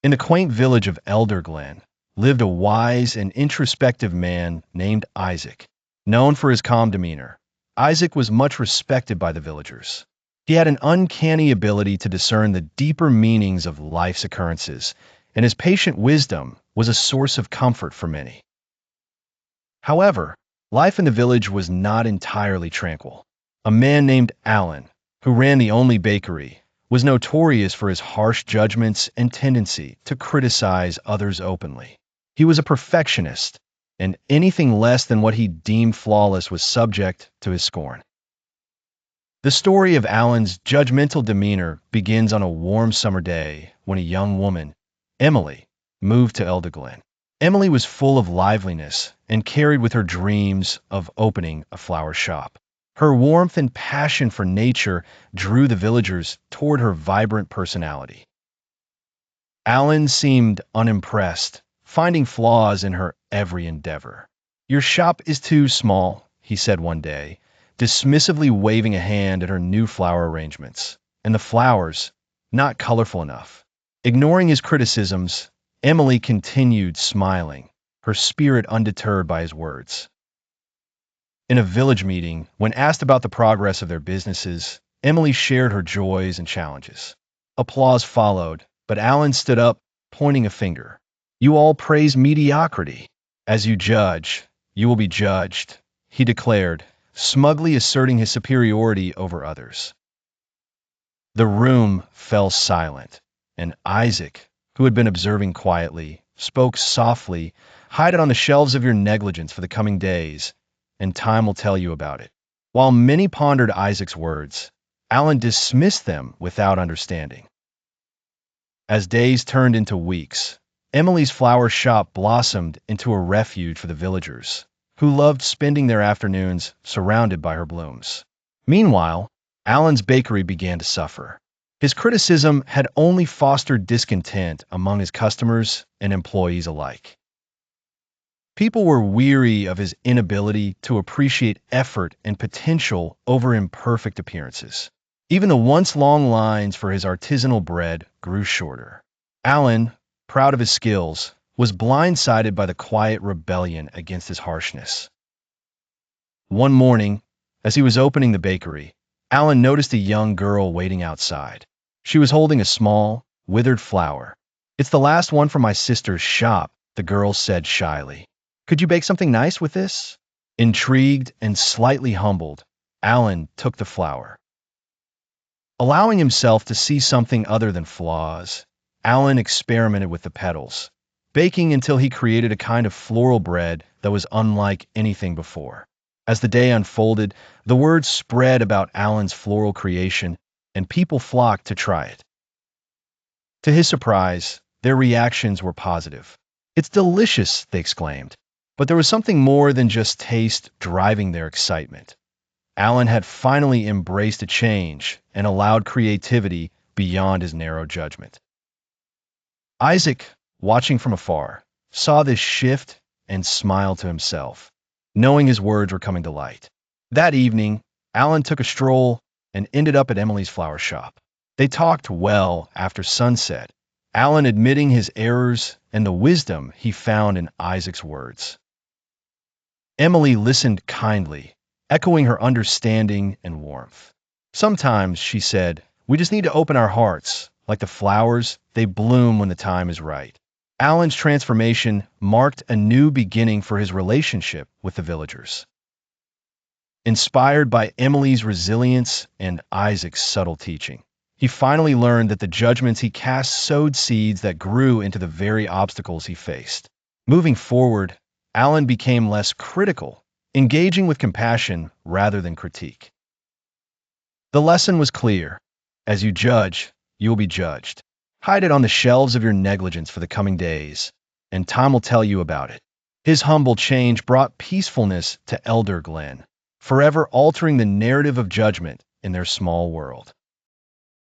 In the quaint village of Elderglen lived a wise and introspective man named Isaac. Known for his calm demeanor, Isaac was much respected by the villagers. He had an uncanny ability to discern the deeper meanings of life's occurrences, and his patient wisdom was a source of comfort for many. However, life in the village was not entirely tranquil. A man named Alan, who ran the only bakery, was notorious for his harsh judgments and tendency to criticize others openly. He was a perfectionist, and anything less than what he deemed flawless was subject to his scorn. The story of Alan's judgmental demeanor begins on a warm summer day when a young woman, Emily, moved to Elderglen. Emily was full of liveliness and carried with her dreams of opening a flower shop. Her warmth and passion for nature drew the villagers toward her vibrant personality. Alan seemed unimpressed, finding flaws in her every endeavor. "Your shop is too small," he said one day, dismissively waving a hand at her new flower arrangements, "and the flowers, not colorful enough." Ignoring his criticisms, Emily continued smiling, her spirit undeterred by his words. In a village meeting, when asked about the progress of their businesses, Emily shared her joys and challenges. Applause followed, but Alan stood up, pointing a finger. "You all praise mediocrity. As you judge, you will be judged," he declared, smugly asserting his superiority over others. The room fell silent, and Isaac, who had been observing quietly, spoke softly. "Hide it on the shelves of your negligence for the coming days, and time will tell you about it." While many pondered Isaac's words, Alan dismissed them without understanding. As days turned into weeks, Emily's flower shop blossomed into a refuge for the villagers, who loved spending their afternoons surrounded by her blooms. Meanwhile, Alan's bakery began to suffer. His criticism had only fostered discontent among his customers and employees alike. People were weary of his inability to appreciate effort and potential over imperfect appearances. Even the once long lines for his artisanal bread grew shorter. Alan, proud of his skills, was blindsided by the quiet rebellion against his harshness. One morning, as he was opening the bakery, Alan noticed a young girl waiting outside. She was holding a small, withered flower. "It's the last one from my sister's shop," the girl said shyly. "Could you bake something nice with this?" Intrigued and slightly humbled, Alan took the flower. Allowing himself to see something other than flaws, Alan experimented with the petals, baking until he created a kind of floral bread that was unlike anything before. As the day unfolded, the word spread about Alan's floral creation, and people flocked to try it. To his surprise, their reactions were positive. "It's delicious," they exclaimed. But there was something more than just taste driving their excitement. Alan had finally embraced a change and allowed creativity beyond his narrow judgment. Isaac, watching from afar, saw this shift and smiled to himself, knowing his words were coming to light. That evening, Alan took a stroll and ended up at Emily's flower shop. They talked well after sunset, Alan admitting his errors and the wisdom he found in Isaac's words. Emily listened kindly, echoing her understanding and warmth. "Sometimes," she said, "we just need to open our hearts. Like the flowers, they bloom when the time is right." Alan's transformation marked a new beginning for his relationship with the villagers. Inspired by Emily's resilience and Isaac's subtle teaching, he finally learned that the judgments he cast sowed seeds that grew into the very obstacles he faced. Moving forward, Alan became less critical, engaging with compassion rather than critique. The lesson was clear. As you judge, you will be judged. Hide it on the shelves of your negligence for the coming days, and time will tell you about it. His humble change brought peacefulness to Elderglen, forever altering the narrative of judgment in their small world.